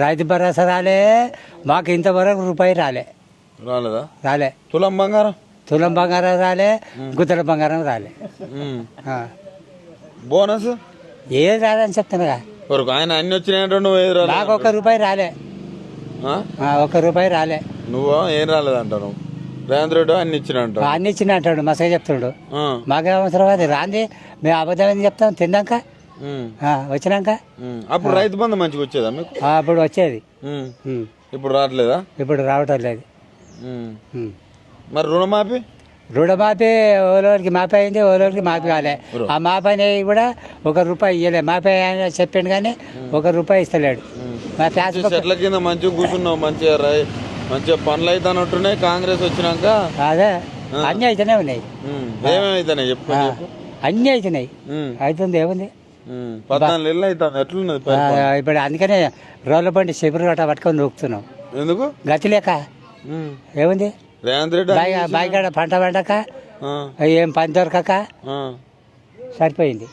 రైతు భరోసా రాలే, మాకు ఇంతవరకు రూపాయి రాలేదా? రాలే. తులం బంగారం రాలే, గుత్తల బంగారం రాలే. బోనస్ ఏది రాదని చెప్తున్నా. ఆయన అన్ని వచ్చినాయంటే నువ్వు ఏది రాలేదు? నాకు ₹1 రాలే. ₹1 రాలే. నువ్వు ఏం రాలేదంటావు? రేవంత్ రెడ్డి అన్ని ఇచ్చినంట. అన్ని ఇచ్చిన అంటాడు, మసగా చెప్తాడు. మాకే అవసరం అది రాంది. మేము అబద్ధం చెప్తాం తిన్నాక వచ్చినాక. అప్పుడు రైతు బంధు మంచిగా వచ్చేదా మీకు? అప్పుడు వచ్చేది. ఇప్పుడు రావట్లేదా? ఇప్పుడు రావటం లేదు. మరి రుణమాఫీ ఓలోరికి మాపి అయింది, ఓలోరికి మాపి కాలే. ఆ మాపి అనేవి కూడా ₹1 ఇవ్వలే. మాపి ఆయన చెప్పిండు కానీ ₹1 ఇస్తలేడు. మా చెట్ల కింద మంచిగా కూర్చున్నావు, మంచిగా పనులు అయితే అన్నట్టున్నాయి. కాంగ్రెస్ వచ్చినాక అదే అన్ని అయితేనే ఉన్నాయి. ఏమేమైతున్నాయి చెప్పు. అన్ని అవుతున్నాయి. అవుతుంది ఏముంది. 14 ఏళ్ళు అవుతుంది. ఎట్లున్నది ఇప్పుడు? అందుకనే రోడ్ల బండి శిబిరు గట్ట పట్టుకొని నొక్కుతున్నాం. ఎందుకు? గతి లేక. ఏముంది, రేవంత్ రెడ్డి బాయికాడ పంట పండక, ఏం పని దొరకక సరిపోయింది.